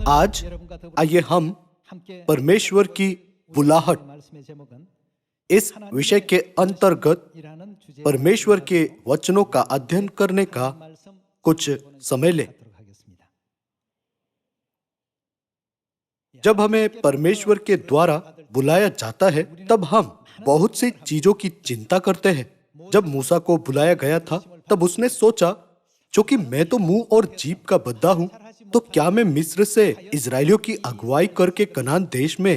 आज आइए हम परमेश्वर की बुलाहट इस विषय के अंतर्गत परमेश्वर के वचनों का अध्ययन करने का कुछ समय लें। जब हमें परमेश्वर के द्वारा बुलाया जाता है तब हम बहुत सी चीजों की चिंता करते हैं। जब मूसा को बुलाया गया था तब उसने सोचा, क्योंकि मैं तो मुंह और जीभ का बद्दा हूं, तो क्या मैं मिस्र से इजरायलियों की अगुवाई करके कनान देश में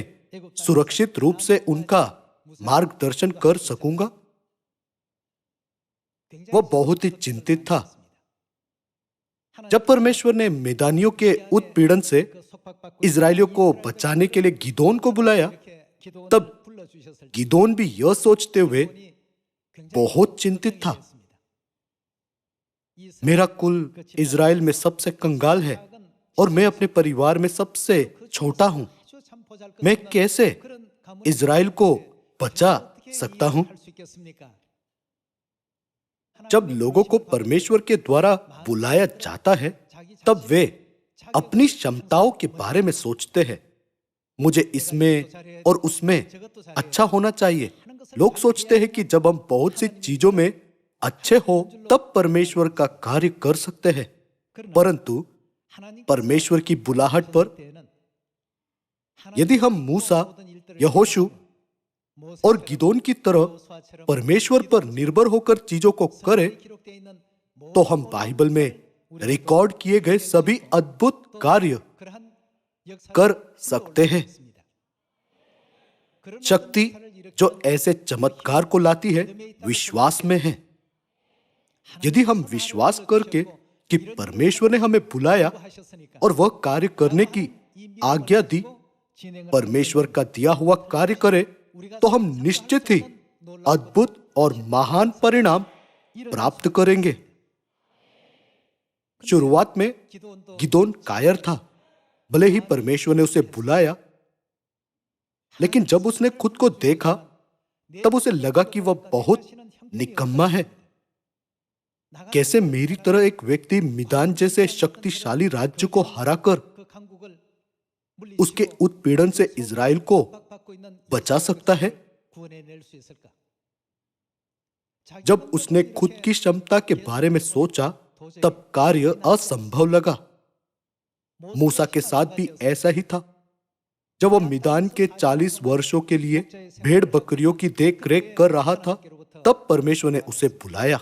सुरक्षित रूप से उनका मार्गदर्शन कर सकूंगा? वह बहुत ही चिंतित था। जब परमेश्वर ने मिदानियों के उत्पीड़न से इजरायलियों को बचाने के लिए गिदोन को बुलाया, तब गिदोन भी यह सोचते हुए बहुत चिंतित था, मेरा कुल इजराइल में सबसे कंगाल है और मैं अपने परिवार में सबसे छोटा हूं। मैं कैसे इजराइल को बचा सकता हूं? जब लोगों को परमेश्वर के द्वारा बुलाया जाता है तब वे अपनी क्षमताओं के बारे में सोचते हैं। मुझे इसमें और उसमें अच्छा होना चाहिए। लोग सोचते हैं कि जब हम बहुत सी चीजों में अच्छे हो तब परमेश्वर का कार्य कर सकते हैं, परंतु परमेश्वर की बुलाहट पर यदि हम मूसा, यहोशू और गिदोन की तरह परमेश्वर पर निर्भर होकर चीजों को करें, तो हम बाइबल में रिकॉर्ड किए गए सभी अद्भुत कार्य कर सकते हैं। शक्ति जो ऐसे चमत्कार को लाती है विश्वास में है। यदि हम विश्वास करके कि परमेश्वर ने हमें बुलाया और वह कार्य करने की आज्ञा दी, परमेश्वर का दिया हुआ कार्य करें, तो हम निश्चित ही अद्भुत और महान परिणाम प्राप्त करेंगे। शुरुआत में गिदोन कायर था। भले ही परमेश्वर ने उसे बुलाया, लेकिन जब उसने खुद को देखा तब उसे लगा कि वह बहुत निकम्मा है। कैसे मेरी तरह एक व्यक्ति मिदान जैसे शक्तिशाली राज्य को हराकर उसके उत्पीड़न से इजराइल को बचा सकता है? जब उसने खुद की क्षमता के बारे में सोचा तब कार्य असंभव लगा। मूसा के साथ भी ऐसा ही था। जब वह मिदान के 40 वर्षों के लिए भेड़ बकरियों की देख रेख कर रहा था तब परमेश्वर ने उसे बुलाया।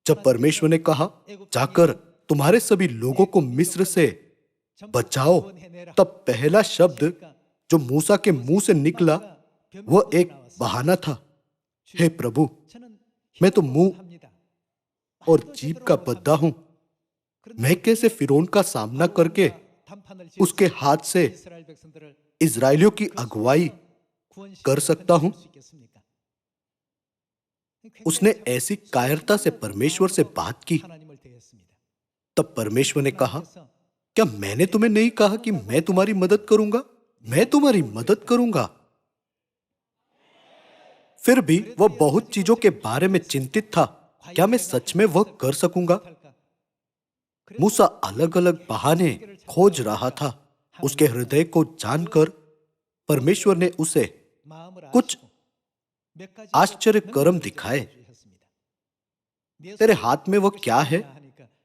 जब परमेश्वर ने कहा, जाकर तुम्हारे सभी लोगों को मिस्र से बचाओ, तब पहला शब्द जो मूसा के मुंह से निकला वह एक बहाना था। हे प्रभु, मैं तो मुंह और जीभ का बद्दा हूं। मैं कैसे फिरौन का सामना करके उसके हाथ से इजरायलियों की अगुवाई कर सकता हूं? उसने ऐसी कायरता से परमेश्वर से बात की। तब परमेश्वर ने कहा, क्या मैंने तुम्हें नहीं कहा कि मैं तुम्हारी मदद करूंगा? मैं तुम्हारी मदद करूंगा। फिर भी वह बहुत चीजों के बारे में चिंतित था। क्या मैं सच में वह कर सकूंगा? मूसा अलग अलग बहाने खोज रहा था। उसके हृदय को जानकर परमेश्वर ने उसे कुछ आश्चर्य कर्म दिखाए। तेरे हाथ में वह क्या है?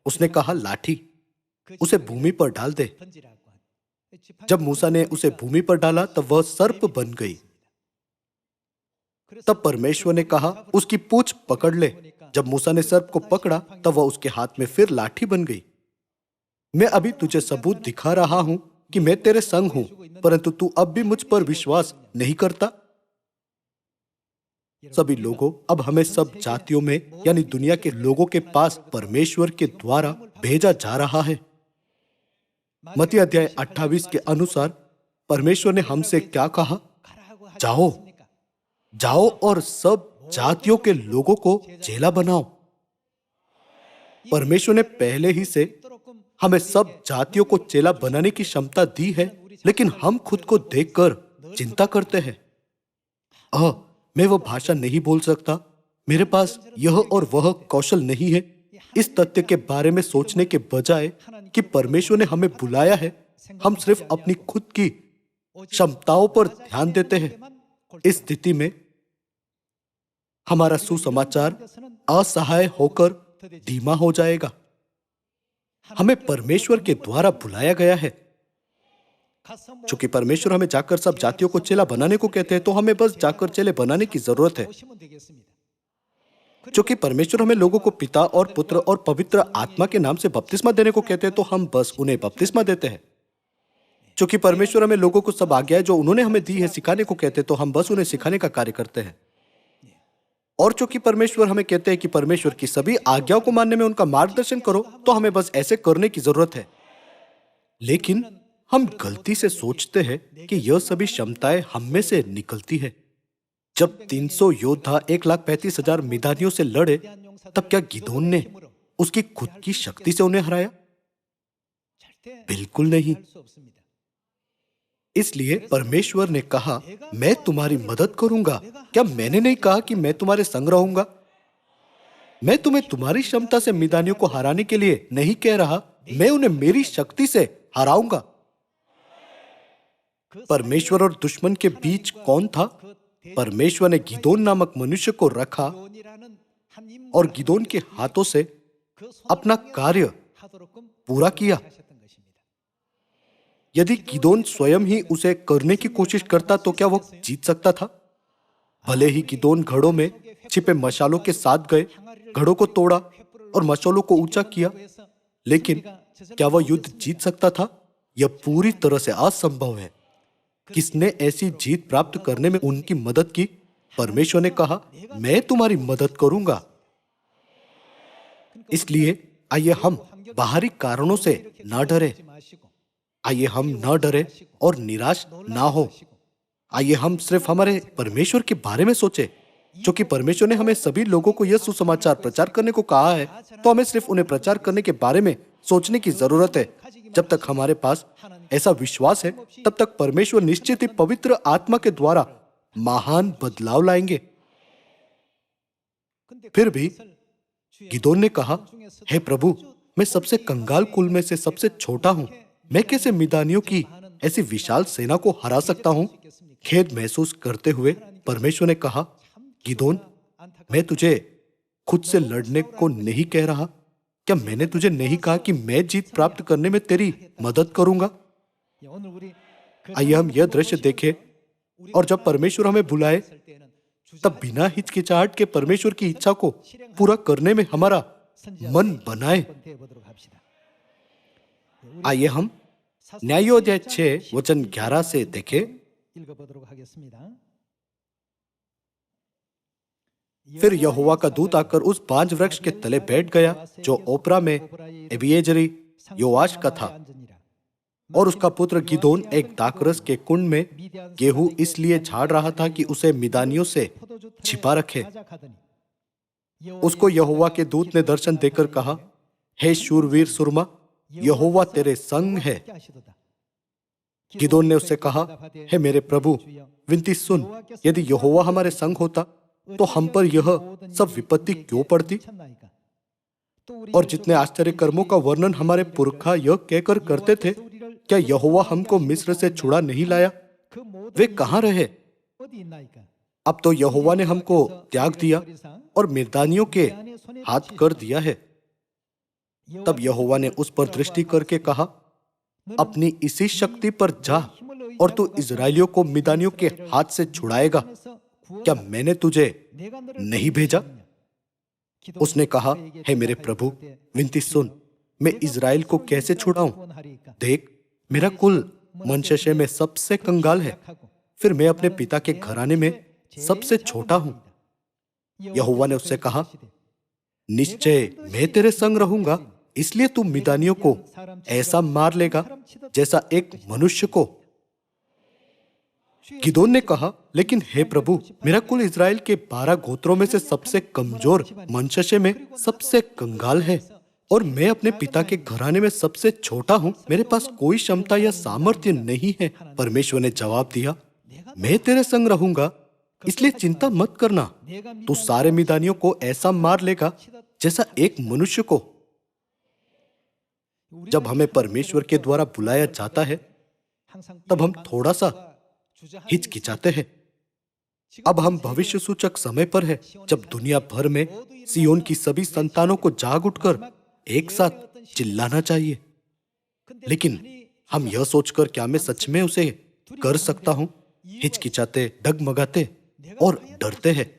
उसने कहा, लाठी। उसे भूमि पर डाल दे। जब मूसा ने उसे भूमि पर डाला तब वह सर्प बन गई। तब परमेश्वर ने कहा, उसकी पूंछ पकड़ ले। जब मूसा ने सर्प को पकड़ा तब वह उसके हाथ में फिर लाठी बन गई। मैं अभी तुझे सबूत दिखा रहा हूं कि मैं तेरे संग हूं, परंतु तू अब भी मुझ पर विश्वास नहीं करता। सभी लोगों, अब हमें सब जातियों में यानी दुनिया के लोगों के पास परमेश्वर के द्वारा भेजा जा रहा है। मत्ती अध्याय 28 के अनुसार परमेश्वर ने हमसे क्या कहा? जाओ, जाओ और सब जातियों के लोगों को चेला बनाओ। परमेश्वर ने पहले ही से हमें सब जातियों को चेला बनाने की क्षमता दी है, लेकिन हम खुद को देखकर चिंता करते हैं। मैं वह भाषा नहीं बोल सकता, मेरे पास यह और वह कौशल नहीं है। इस तथ्य के बारे में सोचने के बजाय कि परमेश्वर ने हमें बुलाया है हम सिर्फ अपनी खुद की क्षमताओं पर ध्यान देते हैं। इस स्थिति में हमारा सुसमाचार असहाय होकर धीमा हो जाएगा। हमें परमेश्वर के द्वारा बुलाया गया है। चूंकि परमेश्वर हमें जाकर सब जातियों को चेला बनाने को कहते हैं, तो हमें बस जाकर चेले बनाने की जरूरत है। चूंकि परमेश्वर हमें लोगों को पिता और पुत्र और पवित्र आत्मा के नाम से बपतिस्मा देने को कहते हैं, तो हम बस उन्हें बपतिस्मा देते हैं। चूंकि परमेश्वर हमें लोगों को सब आज्ञाएं जो उन्होंने हमें दी है सिखाने को कहते हैं, तो हम बस उन्हें सिखाने का कार्य करते हैं। और चूंकि परमेश्वर हमें कहते हैं कि परमेश्वर की सभी आज्ञाओं को मानने में उनका मार्गदर्शन करो, तो हमें बस ऐसे करने की जरूरत है। लेकिन हम गलती से सोचते हैं कि यह सभी क्षमताएं हम में से निकलती है। जब 300 योद्धा 1,35,000 मिदानियों से लड़े, तब क्या गिदोन ने उसकी खुद की शक्ति से उन्हें हराया? बिल्कुल नहीं। इसलिए परमेश्वर ने कहा, मैं तुम्हारी मदद करूंगा। क्या मैंने नहीं कहा कि मैं तुम्हारे संग रहूंगा? मैं तुम्हें तुम्हारी क्षमता से मिदानियों को हराने के लिए नहीं कह रहा, मैं उन्हें मेरी शक्ति से हराऊंगा। परमेश्वर और दुश्मन के बीच कौन था? परमेश्वर ने गिदोन नामक मनुष्य को रखा और गिदोन के हाथों से अपना कार्य पूरा किया। यदि गिदोन स्वयं ही उसे करने की कोशिश करता, तो क्या वो जीत सकता था? भले ही गिदोन घड़ों में छिपे मशालों के साथ गए, घड़ों को तोड़ा और मशालों को ऊंचा किया, लेकिन क्या वह युद्ध जीत सकता था? यह पूरी तरह से असंभव है। किसने ऐसी जीत प्राप्त करने में उनकी मदद की? परमेश्वर ने कहा, मैं तुम्हारी मदद करूंगा। इसलिए आइए हम बाहरी कारणों से ना डरे। आइए हम न डरे और निराश ना हो। आइए हम सिर्फ हमारे परमेश्वर के बारे में सोचें। क्योंकि परमेश्वर ने हमें सभी लोगों को यह सुसमाचार प्रचार करने को कहा है, तो हमें सिर्फ उन्हें प्रचार करने के बारे में सोचने की जरूरत है। जब तक हमारे पास ऐसा विश्वास है, तब तक परमेश्वर निश्चित ही पवित्र आत्मा के द्वारा महान बदलाव लाएंगे। फिर भी गिदोन ने कहा, हे प्रभु, मैं सबसे कंगाल कुल में से सबसे छोटा हूं। मैं कैसे मिदानियों की ऐसी विशाल सेना को हरा सकता हूं? खेद महसूस करते हुए परमेश्वर ने कहा, गिदोन, मैं तुझे खुद से लड़ने को नहीं कह रहा। क्या मैंने तुझे नहीं कहा कि मैं जीत प्राप्त करने में तेरी मदद करूंगा? आइए हम यह दृश्य देखें, और जब परमेश्वर हमें बुलाए, तब बिना हिचकिचाहट के परमेश्वर की इच्छा को पूरा करने में हमारा मन बनाए। आइए हम न्यायोदय 6 वचन 11 से देखें। फिर यहोवा का दूत आकर उस बांज वृक्ष के तले बैठ गया, जो ओपरा में एबीएजरी योआश का था, और उसका पुत्र गिदोन एक दाखरस के कुंड में गेहूं इसलिए झाड़ रहा था कि उसे मिदानियों से छिपा रखे। उसको यहोवा के दूत ने दर्शन देकर कहा, हे शूरवीर सुरमा, यहोवा तेरे संग है। गिदोन ने उससे कहा, हे मेरे प्रभु, विनती सुन, यदि यहोवा हमारे संग होता, तो हम पर यह सब विपत्ति क्यों पड़ती? और जितने आश्चर्य कर्मों का वर्णन हमारे पुरखा यह कहकर करते थे, क्या यहोवा हमको मिस्र से छुड़ा नहीं लाया? वे कहाँ रहे? अब तो यहोवा ने हमको त्याग दिया और मिदानियों के हाथ कर दिया है। तब यहोवा ने उस पर दृष्टि करके कहा, अपनी इसी शक्ति पर जा और तू इजराइलियों को मिदानियों के हाथ से छुड़ाएगा। क्या मैंने तुझे नहीं भेजा? उसने कहा, हे मेरे प्रभु, विनती सुन, मैं इजराइल को कैसे छुड़ाऊं? देख, मेरा कुल मनशे में सबसे कंगाल है, फिर मैं अपने पिता के घराने में सबसे छोटा हूं। यहोवा ने उससे कहा, निश्चय मैं तेरे संग रहूंगा, इसलिए तू मिदानियों को ऐसा मार लेगा जैसा एक मनुष्य को। गिदोन ने कहा, लेकिन हे प्रभु, मेरा कुल इजराइल के 12 गोत्रों में से सबसे कमजोर, मनशे में सबसे कंगाल है, और मैं अपने पिता के घराने में सबसे छोटा हूं। मेरे पास कोई क्षमता या सामर्थ्य नहीं है। परमेश्वर ने जवाब दिया, मैं तेरे संग रहूंगा, इसलिए चिंता मत करना। तू सारे मिदानियों को ऐसा मार लेगा जैसा एक मनुष्य को। जब हमें परमेश्वर के द्वारा बुलाया जाता है तब हम थोड़ा सा हिचकिचाते हैं। अब हम भविष्य सूचक समय पर है जब दुनिया भर में सियोन की सभी संतानों को जाग उठकर एक साथ चिल्लाना चाहिए। लेकिन हम यह सोचकर क्या मैं सच में उसे कर सकता हूं, हिचकिचाते, डगमगाते और डरते हैं।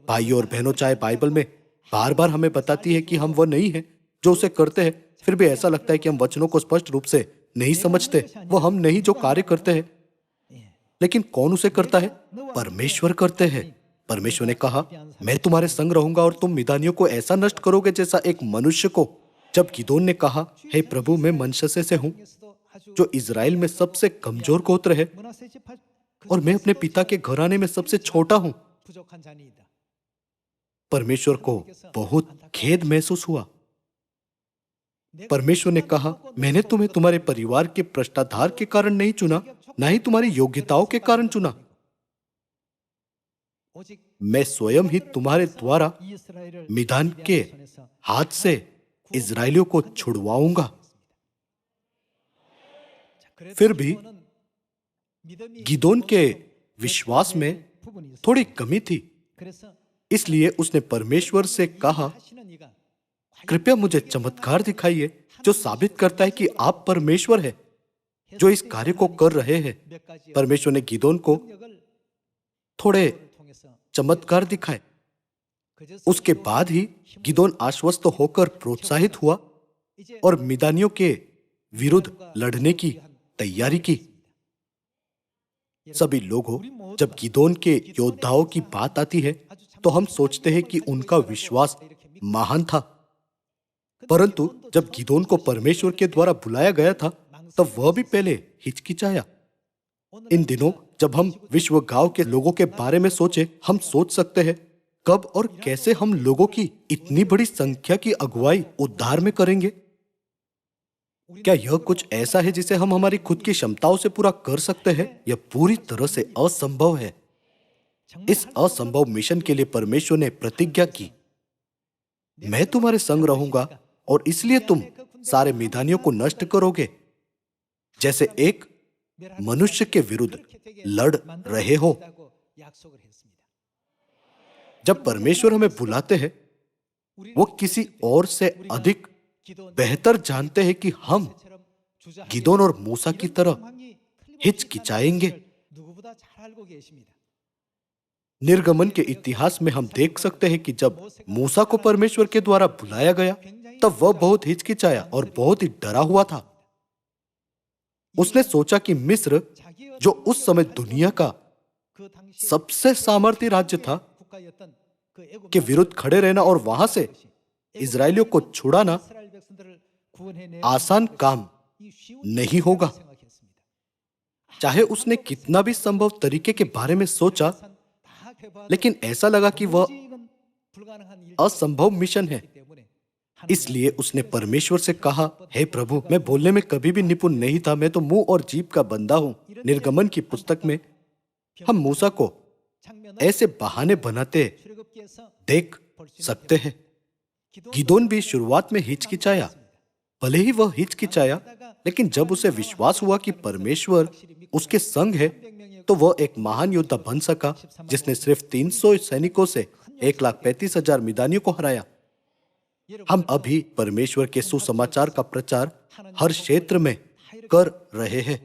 भाइयों और बहनों, चाहे बाइबल में बार बार हमें बताती है कि हम वह नहीं है जो उसे करते हैं, फिर भी ऐसा लगता है कि हम वचनों को स्पष्ट रूप से नहीं समझते। वो हम नहीं जो कार्य करते हैं, लेकिन कौन उसे करता है? परमेश्वर करते हैं। परमेश्वर ने कहा, मैं तुम्हारे संग रहूंगा और तुम मिदानियों को ऐसा नष्ट करोगे जैसा एक मनुष्य को। जब गिदोन ने कहा, हे प्रभु, मैं मनश्शे से हूं, जो इजराइल में सबसे कमजोर गोत्र है, और मैं अपने पिता के घराने में सबसे छोटा हूं, परमेश्वर को बहुत खेद महसूस हुआ। परमेश्वर ने कहा, मैंने तुम्हें तुम्हारे परिवार के भ्रष्टाचार के कारण नहीं चुना, ना ही तुम्हारी योग्यताओं के कारण चुना। मैं स्वयं ही तुम्हारे द्वारा मिदान के हाथ से इजराइलियों को छुड़वाऊंगा। फिर भी गिदोन के विश्वास में थोड़ी कमी थी, इसलिए उसने परमेश्वर से कहा, कृपया मुझे चमत्कार दिखाइए जो साबित करता है कि आप परमेश्वर है जो इस कार्य को कर रहे हैं। परमेश्वर ने गिदोन को थोड़े चमत्कार दिखाए। उसके बाद ही गिदोन आश्वस्त होकर प्रोत्साहित हुआ और मिदानियों के विरुद्ध लड़ने की तैयारी की। सभी लोगों, जब गिदोन के योद्धाओं की बात आती है तो हम सोचते हैं कि उनका विश्वास महान था, परंतु जब गिदोन को परमेश्वर के द्वारा बुलाया गया था तब वह भी पहले हिचकिचाया। इन दिनों जब हम विश्व गांव के लोगों के बारे में सोचे, हम सोच सकते हैं कब और कैसे हम लोगों की इतनी बड़ी संख्या की अगुवाई उद्धार में करेंगे। क्या यह कुछ ऐसा है जिसे हम हमारी खुद की क्षमताओं से पूरा कर सकते हैं? यह पूरी तरह से असंभव है। इस असंभव मिशन के लिए परमेश्वर ने प्रतिज्ञा की, मैं तुम्हारे संग रहूंगा और इसलिए तुम सारे मिदानियों को नष्ट करोगे जैसे एक मनुष्य के विरुद्ध लड़ रहे हो। जब परमेश्वर हमें बुलाते हैं, वो किसी और से अधिक बेहतर जानते हैं कि हम गिदोन और मूसा की तरह हिचकिचाएंगे। निर्गमन के इतिहास में हम देख सकते हैं कि जब मूसा को परमेश्वर के द्वारा बुलाया गया तब वह बहुत हिचकिचाया और बहुत ही डरा हुआ था। उसने सोचा कि मिस्र, जो उस समय दुनिया का सबसे सामर्थी राज्य था, के विरुद्ध खड़े रहना और वहां से इजरायलियों को छुड़ाना आसान काम नहीं होगा। चाहे उसने कितना भी संभव तरीके के बारे में सोचा, लेकिन ऐसा लगा कि वह असंभव मिशन है। इसलिए उसने परमेश्वर से कहा, हे प्रभु, मैं बोलने में कभी भी निपुण नहीं था, मैं तो मुंह और जीभ का बंदा हूं। निर्गमन की पुस्तक में हम मूसा को ऐसे बहाने बनाते देख सकते हैं। गिदोन भी शुरुआत में हिचकिचाया। भले ही वह हिचकिचाया, लेकिन जब उसे विश्वास हुआ कि परमेश्वर उसके संग है तो वह एक महान योद्धा बन सका, जिसने सिर्फ 300 सैनिकों से 1,35,000 मिदानियों को हराया। हम अभी परमेश्वर के सुसमाचार का प्रचार हर क्षेत्र में कर रहे हैं।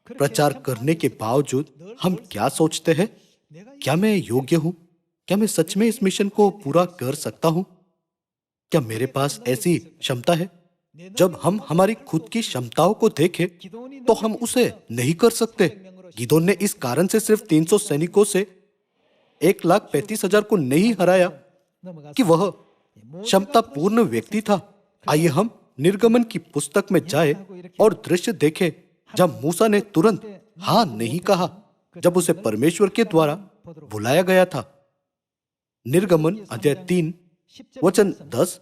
प्रचार करने के बावजूद हम क्या सोचते हैं? क्या मैं योग्य हूं? क्या मैं सच में इस मिशन को पूरा कर सकता हूं? क्या मेरे पास ऐसी क्षमता है? जब हम हमारी खुद की क्षमताओं को देखें तो हम उसे नहीं कर सकते। गिदोन ने इस कारण से सिर्फ 300 सैनिकों से 1,35,000 को नहीं हराया कि वह क्षमता पूर्ण व्यक्ति था। आइए हम निर्गमन की पुस्तक में जाए और दृश्य देखें जब मूसा ने तुरंत हाँ नहीं कहा जब उसे परमेश्वर के द्वारा बुलाया गया था। निर्गमन अध्याय 3 वचन 10।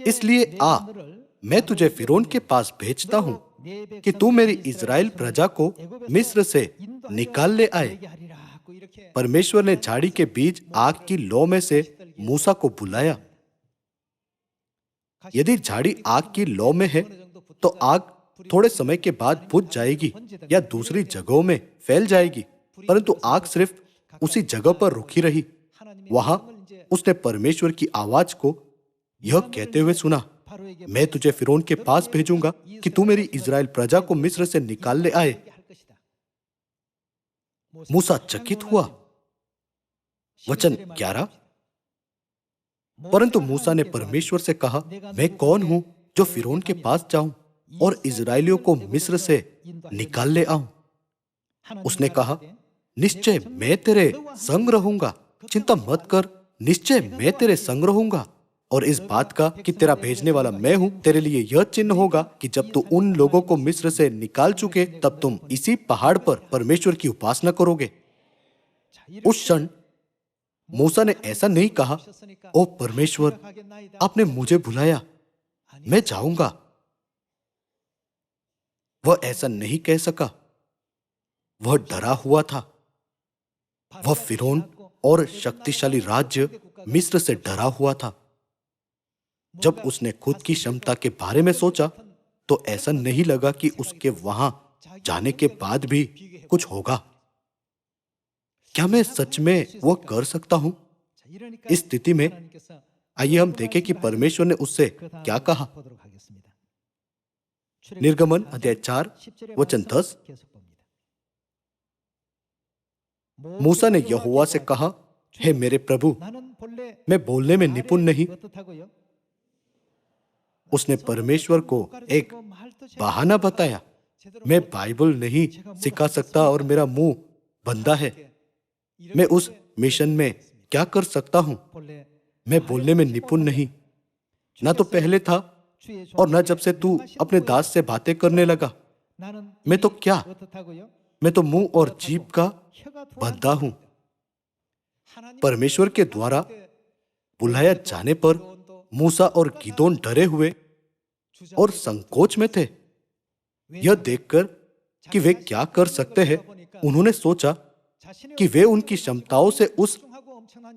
इसलिए आ, मैं तुझे फिरौन के पास भेजता हूं कि तू मेरी इजराइल प्रजा को मिस्र से निकाल ले आए। परमेश्वर ने झाड़ी के बीच आग की लौ में से मूसा को बुलाया। यदि झाड़ी आग की लौ में है तो आग थोड़े समय के बाद बुझ जाएगी या दूसरी जगहों में फैल जाएगी, परंतु आग सिर्फ उसी जगह पर रुकी रही। वहां उसने परमेश्वर की आवाज को यह कहते हुए सुना, मैं तुझे फिरौन के पास भेजूंगा कि तू मेरी इजराइल प्रजा को मिस्र से निकाल ले आए। मूसा चकित हुआ। वचन 11। परंतु मूसा ने परमेश्वर से कहा, मैं कौन हूं जो फिरौन के पास जाऊं और इजराइलियों को मिस्र से निकाल ले आऊं। उसने कहा, निश्चय मैं तेरे संग रहूंगा, चिंता मत कर, निश्चय मैं तेरे संग रहूंगा। और इस बात का कि तेरा भेजने वाला मैं हूं, तेरे लिए यह चिन्ह होगा कि जब तू उन लोगों को मिस्र से निकाल चुके तब तुम इसी पहाड़ पर परमेश्वर की उपासना करोगे। उस क्षण मूसा ने ऐसा नहीं कहा, ओ परमेश्वर, आपने मुझे बुलाया, मैं जाऊंगा। वह ऐसा नहीं कह सका। वह डरा हुआ था। वह फिरौन और शक्तिशाली राज्य मिस्र से डरा हुआ था। जब उसने खुद की क्षमता के बारे में सोचा तो ऐसा नहीं लगा कि उसके वहां जाने के बाद भी कुछ होगा। क्या मैं सच में वह कर सकता हूं? इस स्थिति में आइए हम देखें कि परमेश्वर ने उससे क्या कहा। निर्गमन अध्याय 4 वचन 10। मूसा ने यहोवा से कहा, हे मेरे प्रभु, मैं बोलने में निपुण नहीं। उसने परमेश्वर को एक बहाना बताया, मैं बाइबल नहीं सिखा सकता और मेरा मुंह बंदा है। मैं उस मिशन में क्या कर सकता हूं? मैं बोलने में निपुण नहीं, ना तो पहले था और ना जब से तू अपने दास से बातें करने लगा। मैं तो क्या, मैं तो मुंह और जीभ का बंधा हूं। परमेश्वर के द्वारा बुलाया जाने पर मूसा और गिदोन डरे हुए और संकोच में थे। यह देखकर कि वे क्या कर सकते हैं, उन्होंने सोचा कि वे उनकी क्षमताओं से उस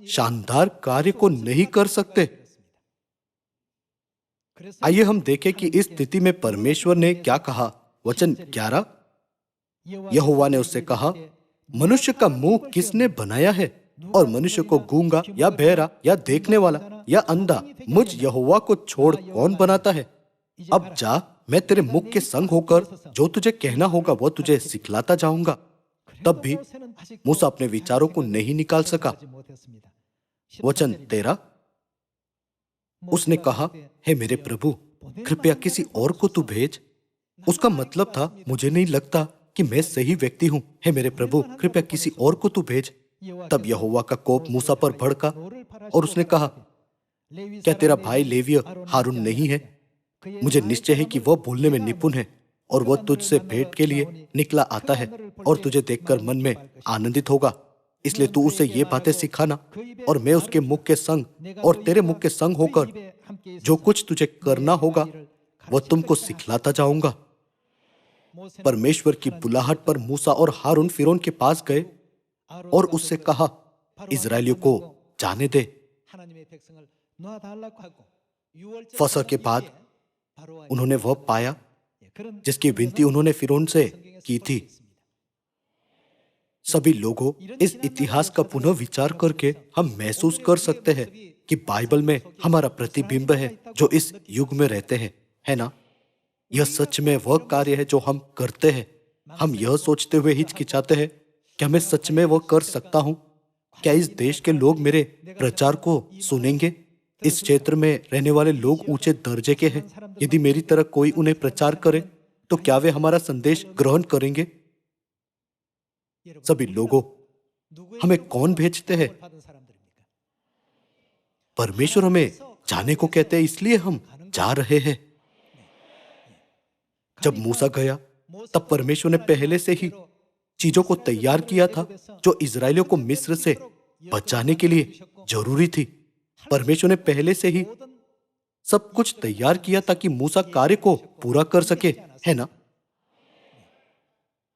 शानदार कार्य को नहीं कर सकते। आइए हम देखें कि इस स्थिति में परमेश्वर ने क्या कहा। वचन 11। यहोवा ने उससे कहा, मनुष्य का मुंह किसने बनाया है और मनुष्य को गूंगा या बहरा या देखने वाला या अंधा मुझ यहोवा को छोड़ कौन बनाता है? अब जा, मैं तेरे मुख के संग होकर जो तुझे कहना होगा वह तुझे सिखलाता जाऊंगा। तब भी मूसा अपने विचारों को नहीं निकाल सका। वचन 13। उसने कहा, हे मेरे प्रभु, कृपया किसी और को तू भेज। उसका मतलब था, मुझे नहीं लगता कि मैं सही व्यक्ति हूं। हे मेरे प्रभु, कृपया किसी और को तू भेज। तब यहोवा का कोप मूसा पर भड़का और उसने कहा, क्या तेरा भाई लेवीय हारून नहीं है? मुझे निश्चय है कि वह बोलने में निपुण है और वह तुझसे भेंट के लिए निकला आता है और तुझे देखकर मन में आनंदित होगा। इसलिए तू उसे ये बातें सिखाना और मैं उसके मुख के संग और तेरे मुख के संग होकर जो कुछ तुझे करना होगा वह तुमको सिखलाता जाऊंगा। परमेश्वर की बुलाहट पर मूसा और हारून फिरौन के पास गए और उससे कहा, इजरायलियों को जाने दे। फसह के बाद उन्होंने वह पाया जिसकी विनती उन्होंने फिरौन से की थी। सभी लोगों, इस इतिहास का पुनः विचार करके हम महसूस कर सकते हैं कि बाइबल में हमारा प्रतिबिंब है जो इस युग में रहते हैं, है ना? यह सच में वह कार्य है जो हम करते हैं। हम यह सोचते हुए हिचकिचाते हैं, क्या मैं सच में वह कर सकता हूं? क्या इस देश के लोग मेरे प्रचार को सुनेंगे? इस क्षेत्र में रहने वाले लोग ऊंचे दर्जे के हैं। यदि मेरी तरह कोई उन्हें प्रचार करे तो क्या वे हमारा संदेश ग्रहण करेंगे? सभी लोगों, हमें कौन भेजते हैं? परमेश्वर हमें जाने को कहते हैं, इसलिए हम जा रहे हैं। जब मूसा गया तब परमेश्वर ने पहले से ही चीजों को तैयार किया था जो इजरायलियों को मिस्र से बचाने के लिए जरूरी थी। परमेश्वर ने पहले से ही सब कुछ तैयार किया ताकि मूसा कार्य को पूरा कर सके, है ना?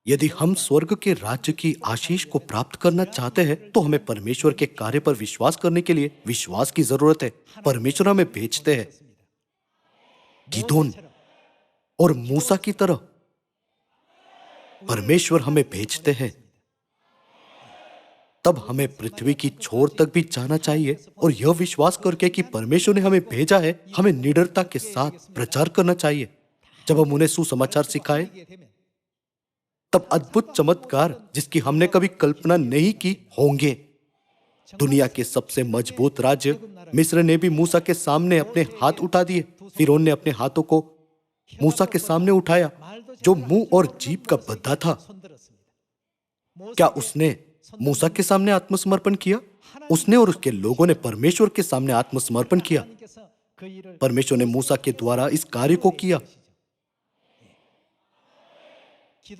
यदि हम स्वर्ग के राज्य की आशीष को प्राप्त करना चाहते हैं तो हमें परमेश्वर के कार्य पर विश्वास करने के लिए विश्वास की जरूरत है। परमेश्वर हमें भेजते हैं गिदोन और मूसा की तरह। परमेश्वर हमें भेजते हैं, तब हमें पृथ्वी की छोर तक भी जाना चाहिए और यह विश्वास करके कि परमेश्वर ने हमें भेजा है, हमें निडरता के साथ प्रचार करना चाहिए। जब हम उन्हें सुसमाचार सिखाए, तब अद्भुत चमत्कार जिसकी हमने कभी कल्पना नहीं की होंगे। दुनिया के सबसे मजबूत राज्य मिस्र ने भी मूसा के सामने अपने हाथ उठा दिए। फिरौन ने अपने हाथों को मूसा के सामने उठाया, जो मुंह और जीभ का बद्धा था। क्या उसने मूसा के सामने आत्मसमर्पण किया? उसने और उसके लोगों ने परमेश्वर के सामने आत्मसमर्पण किया। परमेश्वर ने मूसा के द्वारा इस कार्य को किया।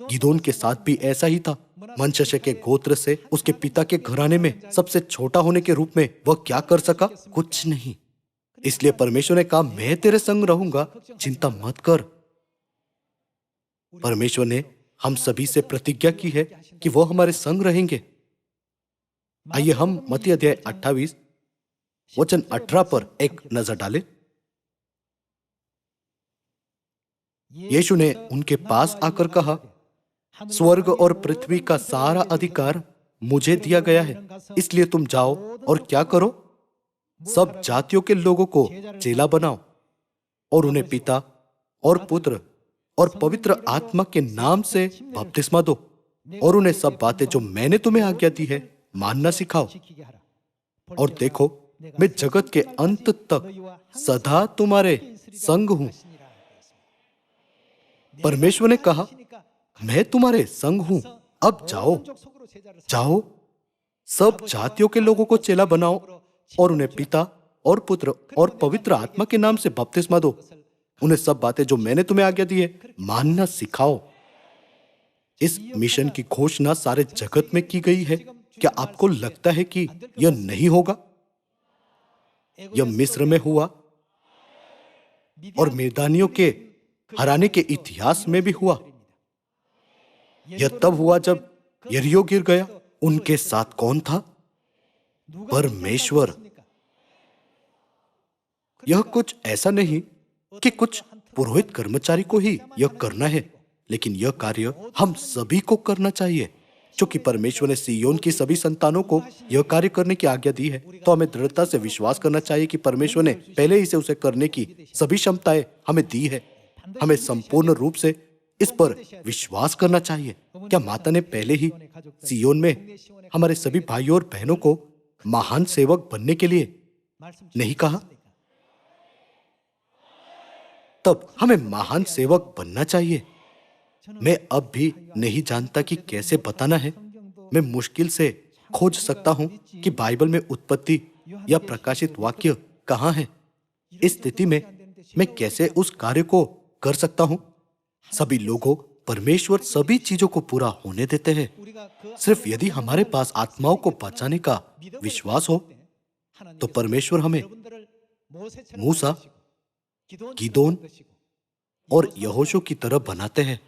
गिदोन के साथ भी ऐसा ही था। मनश्शे के गोत्र से उसके पिता के घराने में सबसे छोटा होने के रूप में वह क्या कर सका? कुछ नहीं। इसलिए परमेश्वर ने कहा, मैं तेरे संग रहूंगा, चिंता मत कर। परमेश्वर ने हम सभी से प्रतिज्ञा की है कि वो हमारे संग रहेंगे। आइए हम मत्ती अध्याय 28 वचन 18 पर एक नजर डालें। यीशु ने उनके पास आकर कहा, स्वर्ग और पृथ्वी का सारा अधिकार मुझे दिया गया है, इसलिए तुम जाओ और क्या करो? सब जातियों के लोगों को चेला बनाओ और उन्हें पिता और पुत्र और पवित्र आत्मा के नाम से बपतिस्मा दो और उन्हें सब बातें जो मैंने तुम्हें आज्ञा दी है मानना सिखाओ। और देखो, मैं जगत के अंत तक सदा तुम्हारे संग हूं। परमेश्वर ने कहा, मैं तुम्हारे संग हूं, अब जाओ, जाओ, सब जातियों के लोगों को चेला बनाओ और उन्हें पिता और पुत्र और पवित्र आत्मा के नाम से बपतिस्मा दो। उन्हें सब बातें जो मैंने तुम्हें आज्ञा दी है मानना सिखाओ। इस मिशन की घोषणा सारे जगत में की गई है। क्या आपको लगता है कि यह नहीं होगा? यह मिस्र में हुआ और मिद्यानियों के हराने के इतिहास में भी हुआ। यह तब हुआ जब यरीहो गिर गया। उनके साथ कौन था? परमेश्वर। यह कुछ ऐसा नहीं कि कुछ पुरोहित कर्मचारी को ही यह करना है, लेकिन यह कार्य हम सभी को करना चाहिए। क्योंकि परमेश्वर ने सिय्योन की सभी संतानों को यह कार्य करने की आज्ञा दी है, तो हमें दृढ़ता से विश्वास करना चाहिए कि परमेश्वर ने पहले ही से उसे करने की सभी क्षमताएं हमें दी है। हमें संपूर्ण रूप से इस पर विश्वास करना चाहिए। क्या माता ने पहले ही सिय्योन में हमारे सभी भाइयों और बहनों को महान सेवक बनने के लिए नहीं कहा? तब हमें महान सेवक बनना चाहिए। मैं अब भी नहीं जानता कि कैसे बताना है। मैं मुश्किल से खोज सकता हूं कि बाइबल में उत्पत्ति या प्रकाशित वाक्य कहां है। इस स्थिति में मैं कैसे उस कार्य को कर सकता हूं? सभी लोगों, परमेश्वर सभी चीजों को पूरा होने देते हैं, सिर्फ यदि हमारे पास आत्माओं को बचाने का विश्वास हो। तो परमेश्वर हमें मूसा, गिदोन और यहोशू की तरह बनाते हैं।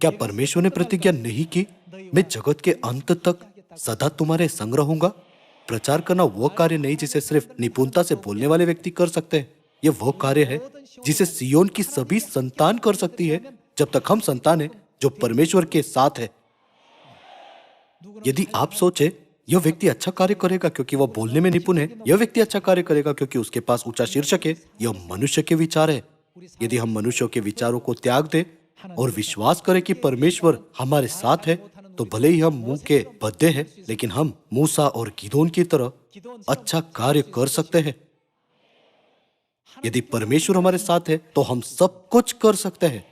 क्या परमेश्वर ने प्रतिज्ञा नहीं की, मैं जगत के अंत तक सदा तुम्हारे संग रहूंगा? प्रचार करना वह कार्य नहीं जिसे सिर्फ निपुणता से बोलने वाले व्यक्ति कर सकते हैं। यह वह कार्य है जिसे सिय्योन की सभी संतान कर सकती है, जब तक हम संतान हैं जो परमेश्वर के साथ है। यदि आप सोचे यह व्यक्ति अच्छा कार्य करेगा क्योंकि वह बोलने में निपुण है, यह व्यक्ति अच्छा कार्य करेगा क्योंकि उसके पास ऊंचा शीर्षक है, यह मनुष्य के विचार है। यदि हम मनुष्यों के विचारों को त्याग दें और विश्वास करें कि परमेश्वर हमारे साथ है, तो भले ही हम मुंह के बद्दे हैं, लेकिन हम मूसा और गिदोन की तरह अच्छा कार्य कर सकते हैं। यदि परमेश्वर हमारे साथ है तो हम सब कुछ कर सकते हैं।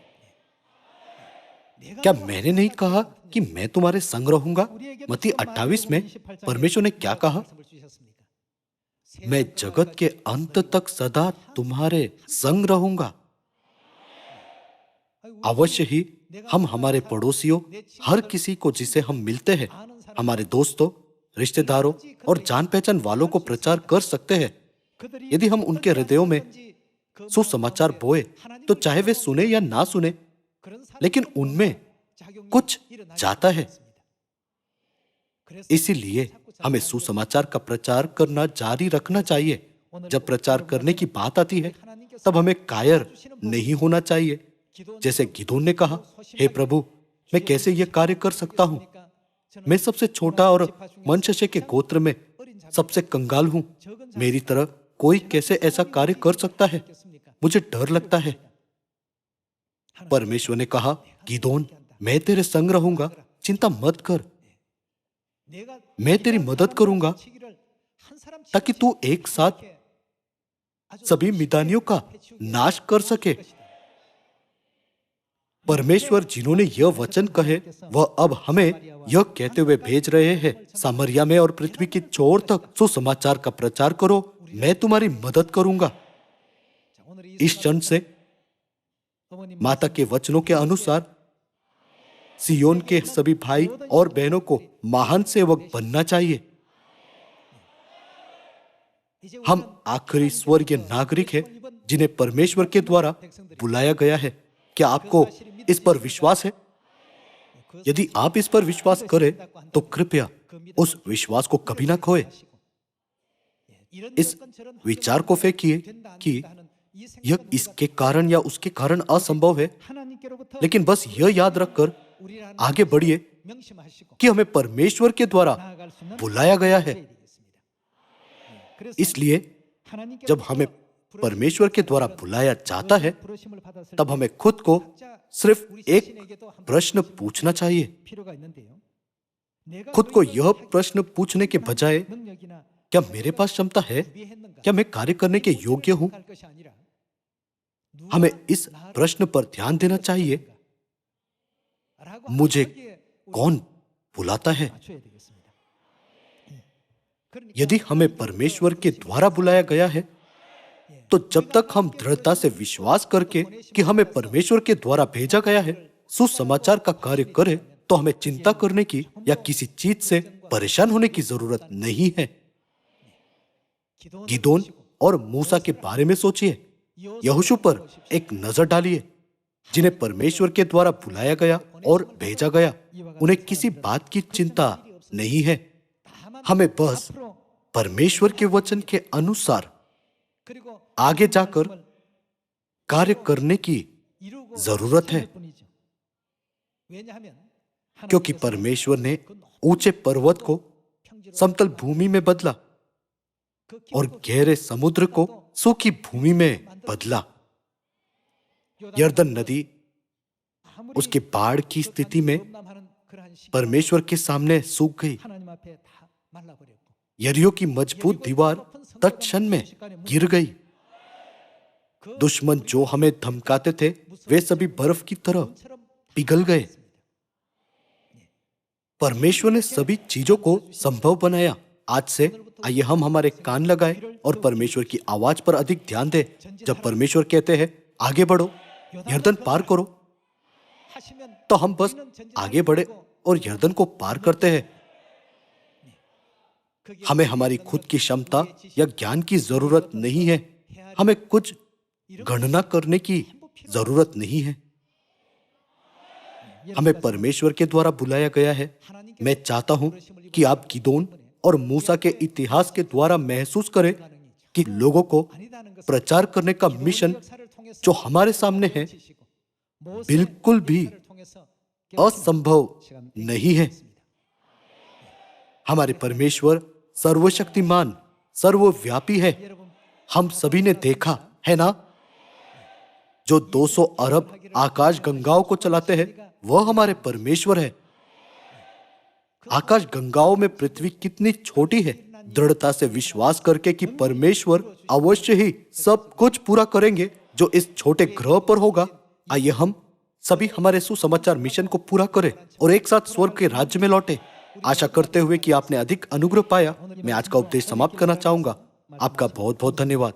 क्या मैंने नहीं कहा कि मैं तुम्हारे संग रहूंगा? मत्ती 28 में परमेश्वर ने क्या कहा? मैं जगत के अंत तक सदा तुम्हारे संग रहूंगा। अवश्य ही हम हमारे पड़ोसियों, हर किसी को जिसे हम मिलते हैं, हमारे दोस्तों, रिश्तेदारों और जान पहचान वालों को प्रचार कर सकते हैं। यदि हम उनके हृदयों में सुसमाचार बोए, तो चाहे वे सुने या ना सुने, लेकिन उनमें कुछ जाता है। इसीलिए हमें सुसमाचार का प्रचार करना जारी रखना चाहिए। जब प्रचार करने की बात आती है तब हमें कायर नहीं होना चाहिए। जैसे गिदोन ने कहा, हे प्रभु, मैं कैसे यह कार्य कर सकता हूं? मैं सबसे छोटा और मनश्शे के गोत्र में सबसे कंगाल हूं। मेरी तरह कोई कैसे ऐसा कार्य कर सकता है? मुझे डर लगता है। परमेश्वर ने कहा, गिदोन, मैं तेरे संग रहूंगा, चिंता मत कर। मैं तेरी मदद करूंगा ताकि तू एक साथ सभी मिदानियों का नाश कर सके। परमेश्वर जिन्होंने यह वचन कहे, वह अब हमें यह कहते हुए भेज रहे हैं, सामरिया में और पृथ्वी की छोर तक सुसमाचार का प्रचार करो, मैं तुम्हारी मदद करूंगा। इस क्षण से माता के वचनों के अनुसार सियोन के सभी भाई और बहनों को महान सेवक बनना चाहिए। हम आखिरी स्वर्गीय नागरिक हैं जिन्हें परमेश्वर के द्वारा बुलाया गया है। क्या आपको इस पर विश्वास है? यदि आप इस पर विश्वास करें तो कृपया उस विश्वास को कभी ना खोए। इस विचार को फेंकिए कि यह इसके कारण या उसके कारण असंभव है, लेकिन बस यह याद रखकर आगे बढ़िए कि हमें परमेश्वर के द्वारा बुलाया गया है। इसलिए जब हमें परमेश्वर के द्वारा बुलाया जाता है तब हमें खुद को सिर्फ एक प्रश्न पूछना चाहिए। खुद को यह प्रश्न पूछने के बजाय, क्या मेरे पास क्षमता है? क्या मैं कार्य करने के योग्य हूं? हमें इस प्रश्न पर ध्यान देना चाहिए, मुझे कौन बुलाता है? यदि हमें परमेश्वर के द्वारा बुलाया गया है तो जब तक हम दृढ़ता से विश्वास करके कि हमें परमेश्वर के द्वारा भेजा गया है सुसमाचार का कार्य करें, तो हमें चिंता करने की या किसी चीज से परेशान होने की जरूरत नहीं है। गिदोन और मूसा के बारे में सोचिए, यहोशू पर एक नजर डालिए, जिन्हें परमेश्वर के द्वारा बुलाया गया और भेजा गया। उन्हें किसी बात की चिंता नहीं है। हमें बस परमेश्वर के वचन के अनुसार आगे जाकर कार्य करने की जरूरत है, क्योंकि परमेश्वर ने ऊंचे पर्वत को समतल भूमि में बदला और गहरे समुद्र को सूखी भूमि में बदला। यरदन नदी उसके बाढ़ की स्थिति में परमेश्वर के सामने सूख गई। यरीहो की मजबूत दीवार तत्क्षण में गिर गई। दुश्मन जो हमें धमकाते थे वे सभी बर्फ की तरह पिघल गए। परमेश्वर ने सभी चीजों को संभव बनाया। आज से आइए हम हमारे कान लगाए और परमेश्वर की आवाज पर अधिक ध्यान दें। जब परमेश्वर कहते हैं आगे बढ़ो, यरदन पार करो, तो हम बस आगे बढ़े और यरदन को पार करते हैं। हमें हमारी खुद की क्षमता या ज्ञान की जरूरत नहीं है। हमें कुछ गणना करने की जरूरत नहीं है। हमें परमेश्वर के द्वारा बुलाया गया है। मैं चाहता हूं कि आप गिदोन और मूसा के इतिहास के द्वारा महसूस करें कि लोगों को प्रचार करने का मिशन जो हमारे सामने है बिल्कुल भी असंभव नहीं है। हमारे परमेश्वर सर्वशक्तिमान, सर्वव्यापी है। हम सभी ने देखा है ना, जो 200 अरब आकाश गंगाओं को चलाते हैं वह हमारे परमेश्वर है। आकाश गंगाओं में पृथ्वी कितनी छोटी है। दृढ़ता से विश्वास करके कि परमेश्वर अवश्य ही सब कुछ पूरा करेंगे जो इस छोटे ग्रह पर होगा। आइए हम सभी हमारे सुसमाचार मिशन को पूरा करें और एक साथ स्वर्ग के राज्य में लौटे। आशा करते हुए कि आपने अधिक अनुग्रह पाया, मैं आज का उपदेश समाप्त करना चाहूंगा। आपका बहुत बहुत धन्यवाद।